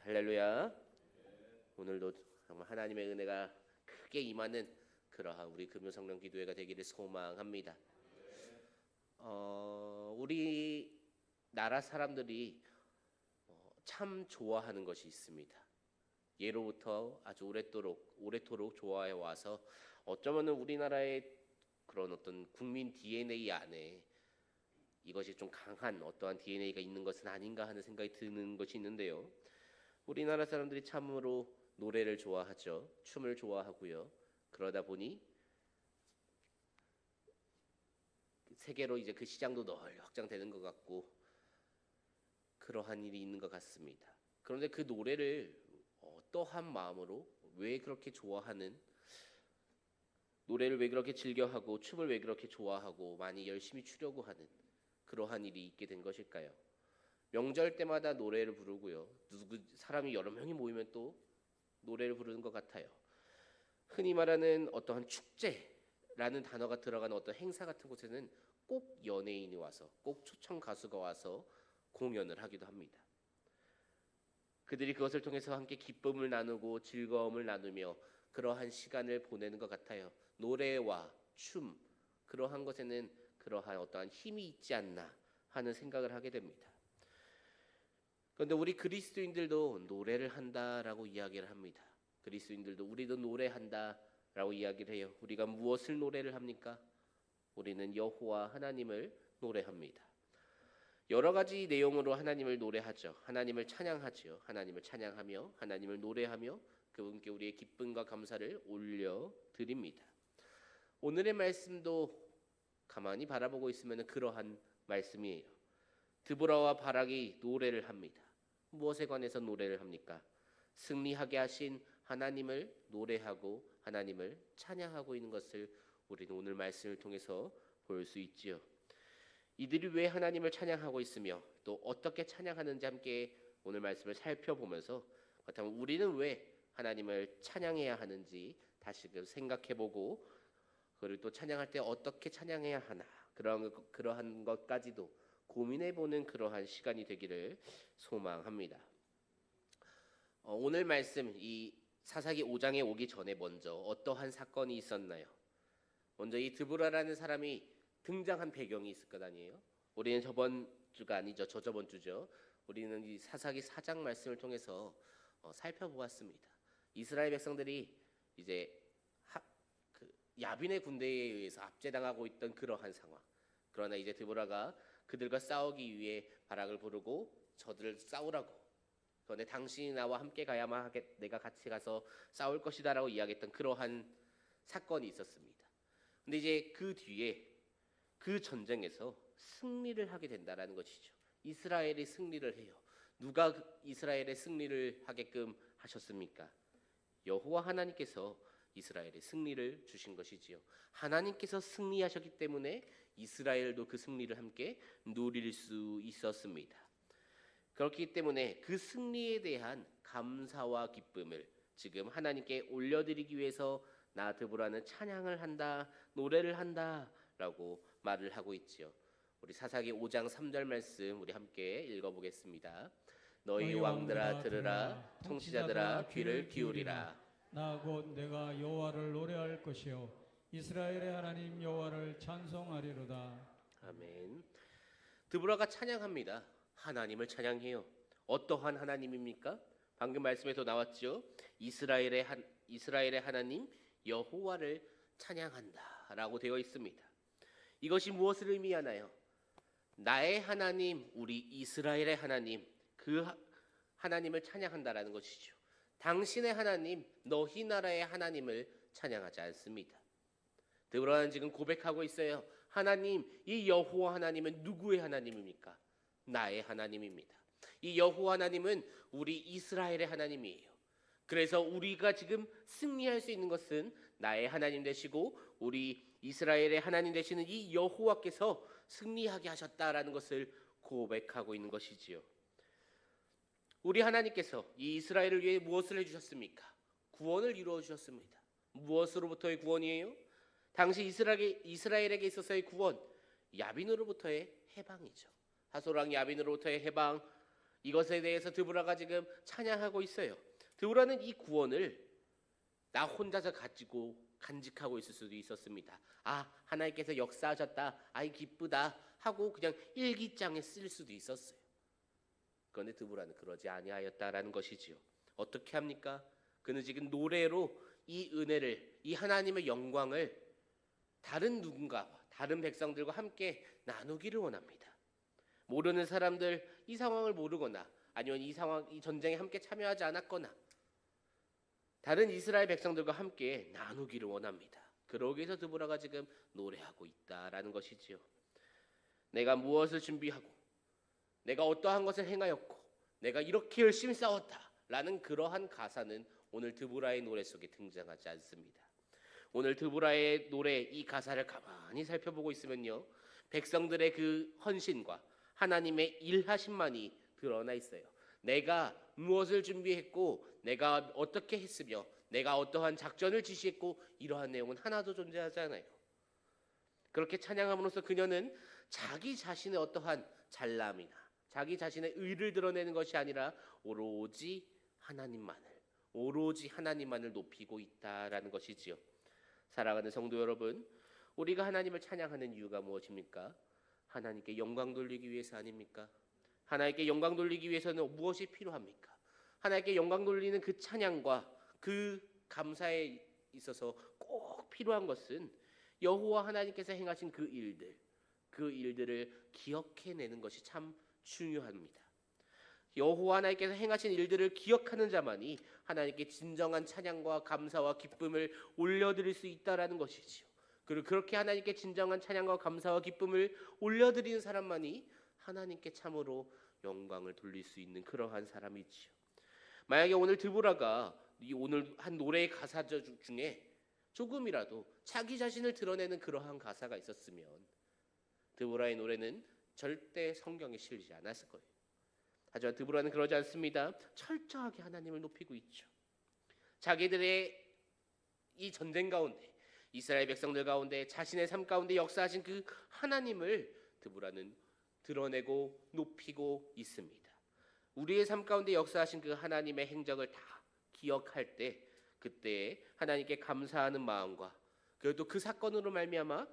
할렐루야. 오늘도 정말 하나님의 은혜가 크게 임하는 그러한 우리 금요성령 기도회가 되기를 소망합니다. 우리 나라 사람들이 참 좋아하는 것이 있습니다. 예로부터 아주 오래도록 좋아해 와서 어쩌면 우리나라의 그런 어떤 국민 DNA 안에 이것이 좀 강한 어떠한 DNA가 있는 것은 아닌가 하는 생각이 드는 것이 있는데요. 우리나라 사람들이 참으로 노래를 좋아하죠. 춤을 좋아하고요. 그러다 보니 세계로 이제 그 시장도 널리 확장되는 것 같고 그러한 일이 있는 것 같습니다. 그런데 그 노래를 어떠한 마음으로 왜 그렇게 좋아하는, 노래를 왜 그렇게 즐겨하고 춤을 왜 그렇게 좋아하고 많이 열심히 추려고 하는 그러한 일이 있게 된 것일까요? 명절 때마다 노래를 부르고요. 사람이 여러 명이 모이면 또 노래를 부르는 것 같아요. 흔히 말하는 어떠한 축제라는 단어가 들어가는 어떤 행사 같은 곳에는 꼭 연예인이 와서, 꼭 초청 가수가 와서 공연을 하기도 합니다. 그들이 그것을 통해서 함께 기쁨을 나누고 즐거움을 나누며 그러한 시간을 보내는 것 같아요. 노래와 춤, 그러한 것에는 그러한 어떠한 힘이 있지 않나 하는 생각을 하게 됩니다. 그런데 우리 그리스도인들도 노래를 한다라고 이야기를 합니다. 그리스도인들도 우리도 노래한다라고 이야기를 해요. 우리가 무엇을 노래를 합니까? 우리는 여호와 하나님을 노래합니다. 여러 가지 내용으로 하나님을 노래하죠. 하나님을 찬양하죠. 하나님을 찬양하며 하나님을 노래하며 그분께 우리의 기쁨과 감사를 올려드립니다. 오늘의 말씀도 가만히 바라보고 있으면 그러한 말씀이에요. 드보라와 바락이 노래를 합니다. 무엇에 관해서 노래를 합니까? 승리하게 하신 하나님을 노래하고 하나님을 찬양하고 있는 것을 우리는 오늘 말씀을 통해서 볼 수 있지요. 이들이 왜 하나님을 찬양하고 있으며 또 어떻게 찬양하는지 함께 오늘 말씀을 살펴보면서 그렇다면 우리는 왜 하나님을 찬양해야 하는지 다시금 생각해보고 그리고 또 찬양할 때 어떻게 찬양해야 하나 그러한 것까지도 고민해보는 그러한 시간이 되기를 소망합니다. 오늘 말씀 이 사사기 5장에 오기 전에 먼저 어떠한 사건이 있었나요? 먼저 이 드보라라는 사람이 등장한 배경이 있을 것 아니에요? 우리는 저번 주가 아니죠. 저번 주죠. 우리는 이 사사기 4장 말씀을 통해서 살펴보았습니다. 이스라엘 백성들이 이제 야빈의 군대에 의해서 압제당하고 있던 그러한 상황. 그러나 이제 드보라가 그들과 싸우기 위해 바락을 부르고 저들을 싸우라고. 그런데 당신이 나와 함께 가야만 내가 같이 가서 싸울 것이다라고 이야기했던 그러한 사건이 있었습니다. 근데 이제 그 뒤에 그 전쟁에서 승리를 하게 된다라는 것이죠. 이스라엘이 승리를 해요. 누가 이스라엘의 승리를 하게끔 하셨습니까? 여호와 하나님께서 이스라엘의 승리를 주신 것이지요. 하나님께서 승리하셨기 때문에 이스라엘도 그 승리를 함께 누릴 수 있었습니다. 그렇기 때문에 그 승리에 대한 감사와 기쁨을 지금 하나님께 올려드리기 위해서 나 드보라는 찬양을 한다, 노래를 한다라고 말을 하고 있지요. 우리 사사기 5장 3절 말씀 우리 함께 읽어보겠습니다. 너희 왕들아 들으라, 통치자들아 귀를 기울이라. 나 곧 내가 여호와를 노래할 것이요 이스라엘의 하나님 여호와를 찬송하리로다. 아멘. 드보라가 찬양합니다. 하나님을 찬양해요. 어떠한 하나님입니까? 방금 말씀에도 나왔죠. 이스라엘의 하나님 여호와를 찬양한다라고 되어 있습니다. 이것이 무엇을 의미하나요? 나의 하나님, 우리 이스라엘의 하나님, 그 하나님을 찬양한다라는 것이죠. 당신의 하나님, 너희 나라의 하나님을 찬양하지 않습니다. 드보라는 지금 고백하고 있어요. 하나님, 이 여호와 하나님은 누구의 하나님입니까? 나의 하나님입니다. 이 여호와 하나님은 우리 이스라엘의 하나님이에요. 그래서 우리가 지금 승리할 수 있는 것은 나의 하나님 되시고 우리 이스라엘의 하나님 되시는 이 여호와께서 승리하게 하셨다라는 것을 고백하고 있는 것이지요. 우리 하나님께서 이 이스라엘을 위해 무엇을 해주셨습니까? 구원을 이루어 주셨습니다. 무엇으로부터의 구원이에요? 당시 이스라엘에게 있어서의 구원, 야빈으로부터의 해방이죠. 하솔왕 야빈으로부터의 해방, 이것에 대해서 드보라가 지금 찬양하고 있어요. 드보라는 이 구원을 나 혼자서 가지고 간직하고 있을 수도 있었습니다. 아, 하나님께서 역사하셨다, 아이 기쁘다 하고 그냥 일기장에 쓸 수도 있었어요. 그런데 드보라는 그러지 아니하였다라는 것이지요. 어떻게 합니까? 그는 지금 노래로 이 은혜를, 이 하나님의 영광을 다른 누군가와 다른 백성들과 함께 나누기를 원합니다. 모르는 사람들, 이 상황을 모르거나 아니면 이 전쟁에 함께 참여하지 않았거나 다른 이스라엘 백성들과 함께 나누기를 원합니다. 그러기 위해서 드보라가 지금 노래하고 있다라는 것이지요. 내가 무엇을 준비하고 내가 어떠한 것을 행하였고 내가 이렇게 열심히 싸웠다라는 그러한 가사는 오늘 드보라의 노래 속에 등장하지 않습니다. 오늘 드보라의 노래 이 가사를 가만히 살펴보고 있으면요, 백성들의 그 헌신과 하나님의 일하심만이 드러나 있어요. 내가 무엇을 준비했고 내가 어떻게 했으며 내가 어떠한 작전을 지시했고 이러한 내용은 하나도 존재하지 않아요. 그렇게 찬양함으로써 그녀는 자기 자신의 어떠한 잘남이나 자기 자신의 의를 드러내는 것이 아니라 오로지 하나님만을 높이고 있다라는 것이지요. 사랑하는 성도 여러분, 우리가 하나님을 찬양하는 이유가 무엇입니까? 하나님께 영광 돌리기 위해서 아닙니까? 하나님께 영광 돌리기 위해서는 무엇이 필요합니까? 하나님께 영광 돌리는 그 찬양과 그 감사에 있어서 꼭 필요한 것은 여호와 하나님께서 행하신 그 일들을 기억해내는 것이 참 중요합니다. 여호와 하나님께서 행하신 일들을 기억하는 자만이 하나님께 진정한 찬양과 감사와 기쁨을 올려드릴 수 있다라는 것이지요. 그리고 그렇게 하나님께 진정한 찬양과 감사와 기쁨을 올려드리는 사람만이 하나님께 참으로 영광을 돌릴 수 있는 그러한 사람이지요. 만약에 오늘 드보라가 오늘 한 노래의 가사 중에 조금이라도 자기 자신을 드러내는 그러한 가사가 있었으면 드보라의 노래는 절대 성경에 실리지 않았을 거예요. 하지만 드보라는 그러지 않습니다. 철저하게 하나님을 높이고 있죠. 자기들의 이 전쟁 가운데 이스라엘 백성들 가운데 자신의 삶 가운데 역사하신 그 하나님을 드보라는 드러내고 높이고 있습니다. 우리의 삶 가운데 역사하신 그 하나님의 행적을 다 기억할 때 그때 하나님께 감사하는 마음과 그래도 그 사건으로 말미암아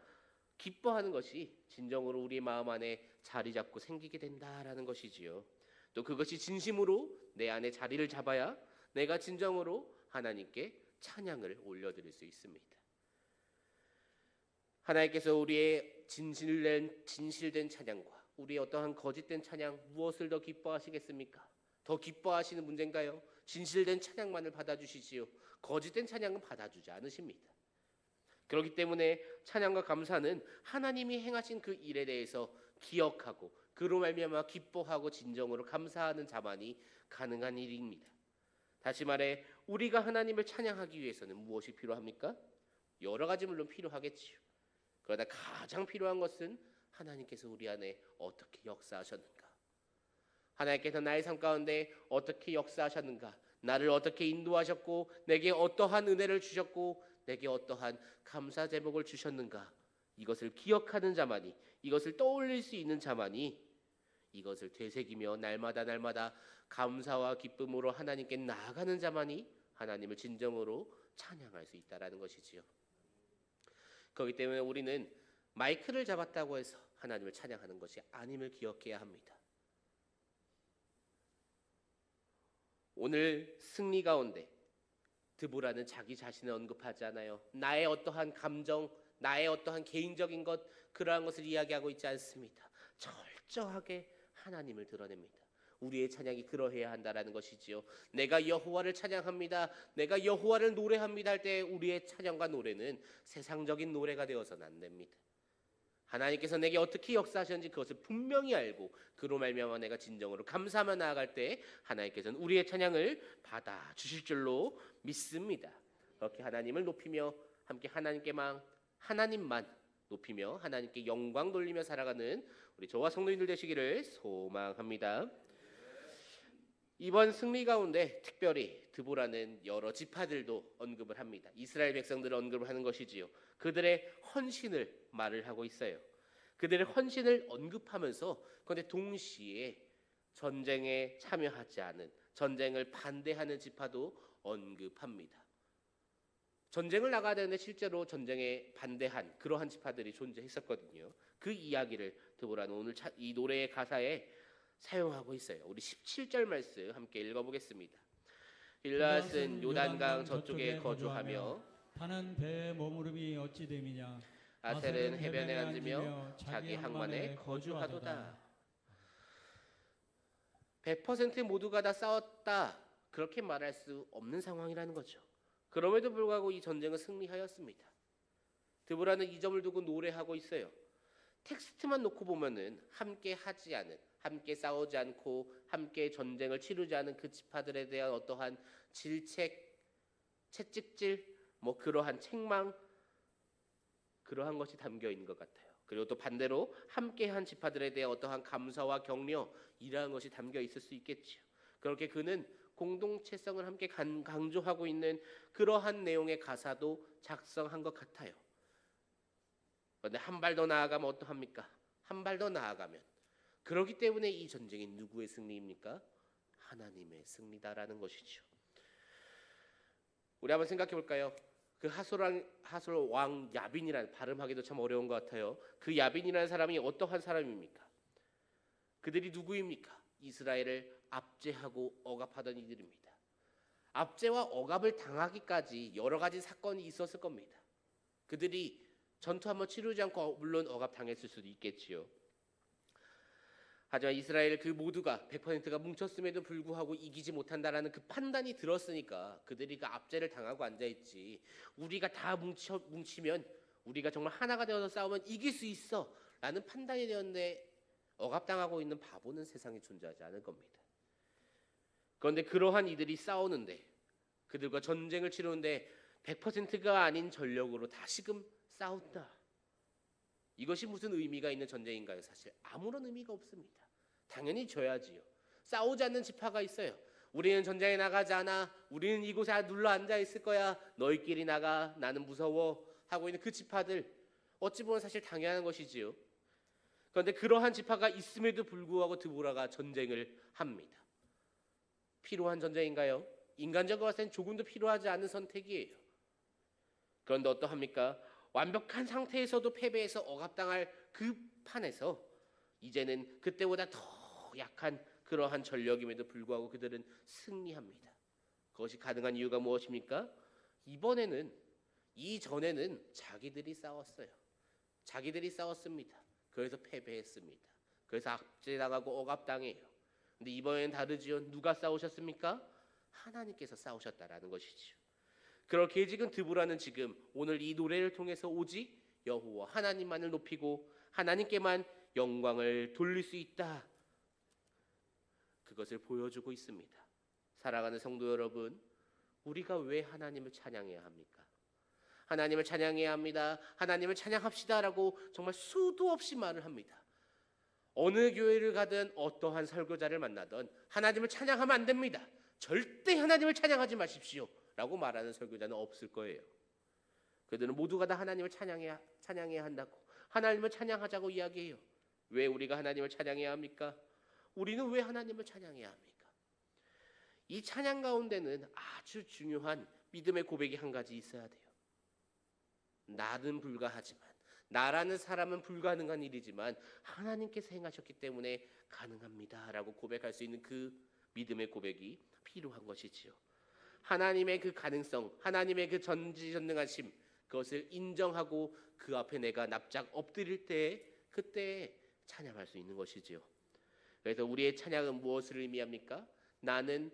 기뻐하는 것이 진정으로 우리의 마음 안에 자리 잡고 생기게 된다라는 것이지요. 또 그것이 진심으로 내 안에 자리를 잡아야 내가 진정으로 하나님께 찬양을 올려드릴 수 있습니다. 하나님께서 우리의 진실된 찬양과 우리의 어떠한 거짓된 찬양 무엇을 더 기뻐하시겠습니까? 더 기뻐하시는 문제인가요? 진실된 찬양만을 받아주시지요. 거짓된 찬양은 받아주지 않으십니다. 그렇기 때문에 찬양과 감사는 하나님이 행하신 그 일에 대해서 기억하고 그로 말미암아 기뻐하고 진정으로 감사하는 자만이 가능한 일입니다. 다시 말해 우리가 하나님을 찬양하기 위해서는 무엇이 필요합니까? 여러 가지 물론 필요하겠지요. 그러나 가장 필요한 것은 하나님께서 우리 안에 어떻게 역사하셨는가? 하나님께서 나의 삶 가운데 어떻게 역사하셨는가? 나를 어떻게 인도하셨고 내게 어떠한 은혜를 주셨고 내게 어떠한 감사 제목을 주셨는가? 이것을 기억하는 자만이, 이것을 떠올릴 수 있는 자만이 이것을 되새기며 날마다 감사와 기쁨으로 하나님께 나아가는 자만이 하나님을 진정으로 찬양할 수 있다라는 것이지요. 그렇기 때문에 우리는 마이크를 잡았다고 해서 하나님을 찬양하는 것이 아님을 기억해야 합니다. 오늘 승리 가운데 드보라는 자기 자신을 언급하지 않아요. 나의 어떠한 감정, 나의 어떠한 개인적인 것 그러한 것을 이야기하고 있지 않습니다. 철저하게 하나님을 드러냅니다. 우리의 찬양이 그러해야 한다라는 것이지요. 내가 여호와를 찬양합니다. 내가 여호와를 노래합니다 할 때 우리의 찬양과 노래는 세상적인 노래가 되어서는 안 됩니다. 하나님께서 내게 어떻게 역사하셨는지 그것을 분명히 알고 그로 말미암아 내가 진정으로 감사하며 나아갈 때 하나님께서는 우리의 찬양을 받아주실 줄로 믿습니다. 그렇게 하나님을 높이며 함께 하나님만 높이며 하나님께 영광 돌리며 살아가는 우리 저와 성도님들 되시기를 소망합니다. 이번 승리 가운데 특별히 드보라는 여러 지파들도 언급을 합니다. 이스라엘 백성들을 언급을 하는 것이지요. 그들의 헌신을 말을 하고 있어요. 그들의 헌신을 언급하면서 그런데 동시에 전쟁에 참여하지 않은, 전쟁을 반대하는 지파도 언급합니다. 전쟁을 나가야 되는데 실제로 전쟁에 반대한 그러한 지파들이 존재했었거든요. 그 이야기를 드보라는 오늘 이 노래의 가사에 사용하고 있어요. 우리 17절 말씀 함께 읽어보겠습니다. 빌라스는 요단강 저쪽에 거주하며 타는 배의 머무름이 어찌 됨이냐. 아셀은 해변에 앉으며 자기 항만에 거주하도다. 100% 모두가 다 싸웠다, 그렇게 말할 수 없는 상황이라는 거죠. 그럼에도 불구하고 이 전쟁은 승리하였습니다. 드보라는 이 점을 두고 노래하고 있어요. 텍스트만 놓고 보면은 함께 하지 않은, 함께 싸우지 않고 함께 전쟁을 치르지 않은 그 지파들에 대한 어떠한 질책, 채찍질, 뭐 그러한 책망, 그러한 것이 담겨 있는 것 같아요. 그리고 또 반대로 함께한 지파들에 대한 어떠한 감사와 격려, 이러한 것이 담겨 있을 수 있겠지요. 그렇게 그는 공동체성을 함께 강조하고 있는 그러한 내용의 가사도 작성한 것 같아요. 그런데 한 발 더 나아가면 어떠합니까? 한 발 더 나아가면, 그렇기 때문에 이 전쟁이 누구의 승리입니까? 하나님의 승리다라는 것이죠. 우리 한번 생각해 볼까요? 그 하솔 왕 야빈이라는, 발음하기도 참 어려운 것 같아요. 그 야빈이라는 사람이 어떠한 사람입니까? 그들이 누구입니까? 이스라엘을 압제하고 억압하던 이들입니다. 압제와 억압을 당하기까지 여러 가지 사건이 있었을 겁니다. 그들이 전투 한번 치르지 않고 물론 억압 당했을 수도 있겠지요. 하지만 이스라엘 그 모두가 100%가 뭉쳤음에도 불구하고 이기지 못한다라는 그 판단이 들었으니까 그들이 그 압제를 당하고 앉아있지, 우리가 다 뭉치면 우리가 정말 하나가 되어서 싸우면 이길 수 있어 라는 판단이 되었는데, 억압당하고 있는 바보는 세상에 존재하지 않을 겁니다. 그런데 그러한 이들이 싸우는데, 그들과 전쟁을 치르는데 100%가 아닌 전력으로 다시금 싸운다. 이것이 무슨 의미가 있는 전쟁인가요? 사실 아무런 의미가 없습니다. 당연히 져야지요. 싸우지 않는 지파가 있어요. 우리는 전쟁에 나가지 않아, 우리는 이곳에 눌러 앉아 있을 거야, 너희끼리 나가, 나는 무서워 하고 있는 그 지파들, 어찌 보면 사실 당연한 것이지요. 그런데 그러한 지파가 있음에도 불구하고 드보라가 전쟁을 합니다. 필요한 전쟁인가요? 인간적으로 봤을 땐 조금도 필요하지 않은 선택이에요. 그런데 어떠합니까? 완벽한 상태에서도 패배해서 억압당할 그 판에서 이제는 그때보다 더 약한 그러한 전력임에도 불구하고 그들은 승리합니다. 그것이 가능한 이유가 무엇입니까? 이전에는 자기들이 싸웠어요. 자기들이 싸웠습니다. 그래서 패배했습니다. 그래서 압제당하고 억압당해요. 근데 이번에는 다르지요. 누가 싸우셨습니까? 하나님께서 싸우셨다라는 것이지요. 그렇게 지금 드보라는 지금 오늘 이 노래를 통해서 오직 여호와 하나님만을 높이고 하나님께만 영광을 돌릴 수 있다, 그것을 보여주고 있습니다. 사랑하는 성도 여러분, 우리가 왜 하나님을 찬양해야 합니까? 하나님을 찬양해야 합니다. 하나님을 찬양합시다라고 정말 수도 없이 말을 합니다. 어느 교회를 가든 어떠한 설교자를 만나든 하나님을 찬양하면 안 됩니다. 절대 하나님을 찬양하지 마십시오 라고 말하는 설교자는 없을 거예요. 그들은 모두가 다 하나님을 찬양해야 한다고, 하나님을 찬양하자고 이야기해요. 왜 우리가 하나님을 찬양해야 합니까? 우리는 왜 하나님을 찬양해야 합니까? 이 찬양 가운데는 아주 중요한 믿음의 고백이 한 가지 있어야 돼요. 나는 불가하지만, 나라는 사람은 불가능한 일이지만 하나님께서 행하셨기 때문에 가능합니다 라고 고백할 수 있는 그 믿음의 고백이 필요한 것이지요. 하나님의 그 가능성, 하나님의 그 전지전능하심, 그것을 인정하고 그 앞에 내가 납작 엎드릴 때, 그때 찬양할 수 있는 것이지요. 그래서 우리의 찬양은 무엇을 의미합니까? 나는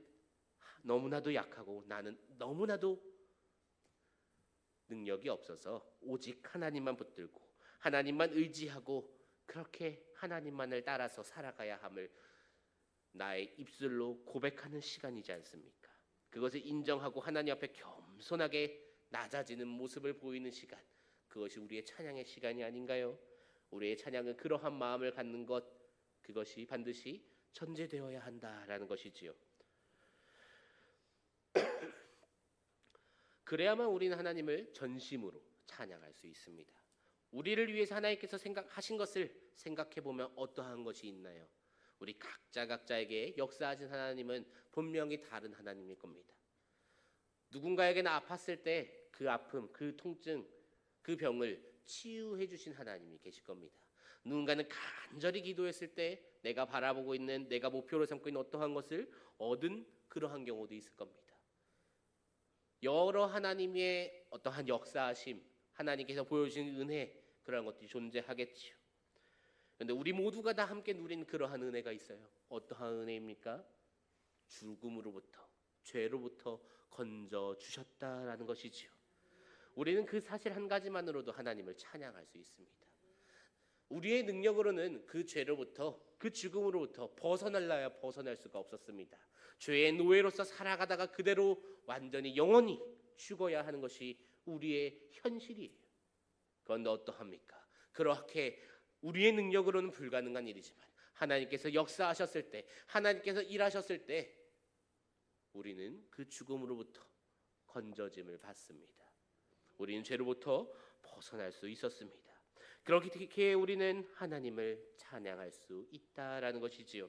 너무나도 약하고 나는 너무나도 능력이 없어서 오직 하나님만 붙들고 하나님만 의지하고 그렇게 하나님만을 따라서 살아가야 함을 나의 입술로 고백하는 시간이지 않습니까? 그것을 인정하고 하나님 앞에 겸손하게 낮아지는 모습을 보이는 시간, 그것이 우리의 찬양의 시간이 아닌가요? 우리의 찬양은 그러한 마음을 갖는 것, 그것이 반드시 전제되어야 한다라는 것이지요. 그래야만 우리는 하나님을 전심으로 찬양할 수 있습니다. 우리를 위해서 하나님께서 생각하신 것을 생각해 보면 어떠한 것이 있나요? 우리 각자에게 역사하신 하나님은 분명히 다른 하나님일 겁니다. 누군가에게는 아팠을 때 그 아픔, 그 통증, 그 병을 치유해 주신 하나님이 계실 겁니다. 누군가는 간절히 기도했을 때 내가 바라보고 있는, 내가 목표로 삼고 있는 어떠한 것을 얻은 그러한 경우도 있을 겁니다. 여러 하나님의 어떠한 역사하심, 하나님께서 보여주신 은혜, 그런 것들이 존재하겠지요. 그런데 우리 모두가 다 함께 누린 그러한 은혜가 있어요. 어떠한 은혜입니까? 죽음으로부터, 죄로부터 건져 주셨다라는 것이지요. 우리는 그 사실 한 가지만으로도 하나님을 찬양할 수 있습니다. 우리의 능력으로는 그 죄로부터, 그 죽음으로부터 벗어날 수가 없었습니다. 죄의 노예로서 살아가다가 그대로 완전히 영원히 죽어야 하는 것이 우리의 현실이에요. 그런데 어떠합니까? 그렇게 우리의 능력으로는 불가능한 일이지만 하나님께서 역사하셨을 때, 하나님께서 일하셨을 때 우리는 그 죽음으로부터 건져짐을 받습니다. 우리는 죄로부터 벗어날 수 있었습니다. 그렇게 우리는 하나님을 찬양할 수 있다라는 것이지요.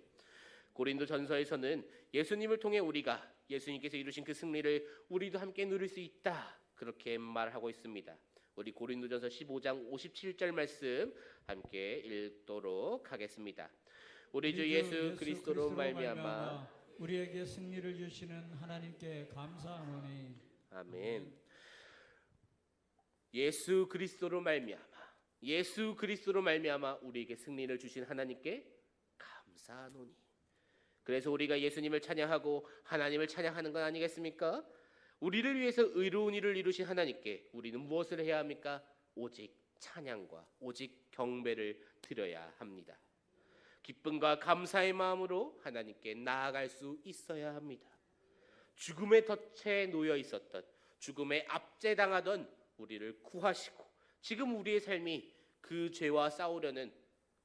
고린도전서에서는 예수님을 통해 우리가 예수님께서 이루신 그 승리를 우리도 함께 누릴 수 있다, 그렇게 말하고 있습니다. 우리 고린도전서 15장 57절 말씀 함께 읽도록 하겠습니다. 우리 주 예수 그리스도로 말미암아 우리에게 승리를 주시는 하나님께 감사하노니. 아멘. 예수 그리스도로 말미암아 우리에게 승리를 주신 하나님께 감사하노니. 그래서 우리가 예수님을 찬양하고 하나님을 찬양하는 건 아니겠습니까? 우리를 위해서 의로운 일을 이루신 하나님께 우리는 무엇을 해야 합니까? 오직 찬양과 오직 경배를 드려야 합니다. 기쁨과 감사의 마음으로 하나님께 나아갈 수 있어야 합니다. 죽음의 덫에 놓여 있었던, 죽음에 압제당하던 우리를 구하시고, 지금 우리의 삶이 그 죄와 싸우려는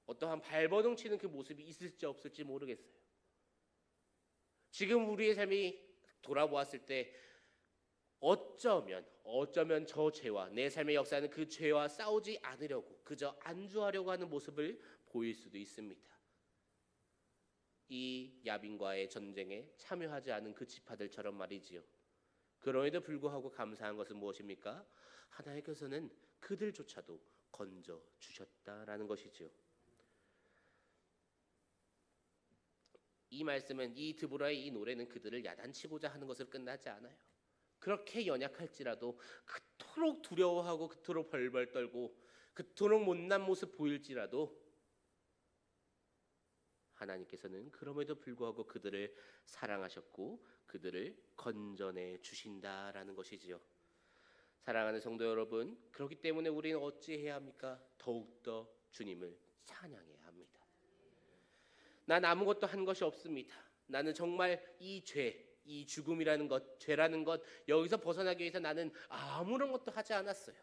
어떠한 발버둥치는 그 모습이 있을지 없을지 모르겠어요. 지금 우리의 삶이 돌아보았을 때 어쩌면 저 죄와, 내 삶의 역사는 그 죄와 싸우지 않으려고 그저 안주하려고 하는 모습을 보일 수도 있습니다. 이 야빈과의 전쟁에 참여하지 않은 그 지파들처럼 말이지요. 그럼에도 불구하고 감사한 것은 무엇입니까? 하나님께서는 그들조차도 건져 주셨다라는 것이지요. 이 말씀은, 이 드보라의 이 노래는 그들을 야단치고자 하는 것으로 끝나지 않아요. 그렇게 연약할지라도, 그토록 두려워하고 그토록 벌벌 떨고 그토록 못난 모습 보일지라도 하나님께서는 그럼에도 불구하고 그들을 사랑하셨고 그들을 건져내 주신다라는 것이지요. 사랑하는 성도 여러분, 그렇기 때문에 우리는 어찌해야 합니까? 더욱더 주님을 찬양해야 합니다. 난 아무것도 한 것이 없습니다. 나는 정말 이 죄, 이 죽음이라는 것, 죄라는 것, 여기서 벗어나기 위해서 나는 아무런 것도 하지 않았어요.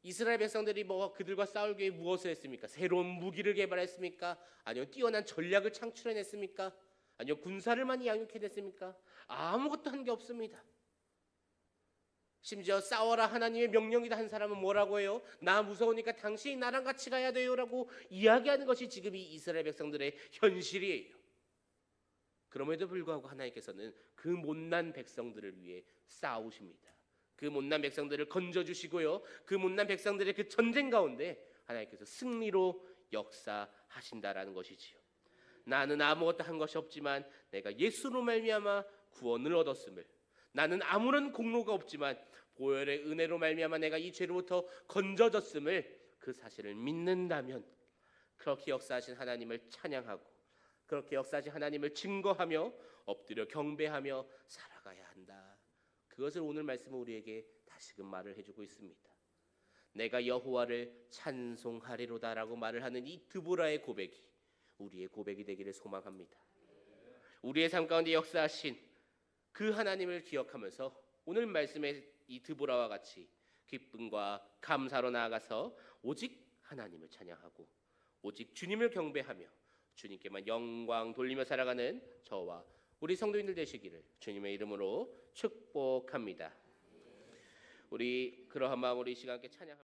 이스라엘 백성들이 그들과 싸우기 위해 무엇을 했습니까? 새로운 무기를 개발했습니까? 아니요, 뛰어난 전략을 창출해냈습니까? 아니요, 군사를 많이 양육해냈습니까? 아무것도 한 게 없습니다. 심지어 싸워라, 하나님의 명령이다 한 사람은 뭐라고 해요? 나 무서우니까 당신이 나랑 같이 가야 돼요 라고 이야기하는 것이 지금 이 이스라엘 백성들의 현실이에요. 그럼에도 불구하고 하나님께서는 그 못난 백성들을 위해 싸우십니다. 그 못난 백성들을 건져주시고요, 그 못난 백성들의 그 전쟁 가운데 하나님께서 승리로 역사하신다라는 것이지요. 나는 아무것도 한 것이 없지만 내가 예수로 말미암아 구원을 얻었음을, 나는 아무런 공로가 없지만 보혈의 은혜로 말미암아 내가 이 죄로부터 건져졌음을, 그 사실을 믿는다면 그렇게 역사하신 하나님을 찬양하고 그렇게 역사하신 하나님을 증거하며 엎드려 경배하며 살아가야 한다. 그것을 오늘 말씀은 우리에게 다시금 말을 해주고 있습니다. 내가 여호와를 찬송하리로다라고 말을 하는 이 드보라의 고백이 우리의 고백이 되기를 소망합니다. 우리의 삶 가운데 역사하신 그 하나님을 기억하면서 오늘 말씀의 이 드보라와 같이 기쁨과 감사로 나아가서 오직 하나님을 찬양하고 오직 주님을 경배하며 주님께만 영광 돌리며 살아가는 저와 우리 성도인들 되시기를 주님의 이름으로 축복합니다. 우리 그러한 마음으로 이 시간 함께 찬양합니다.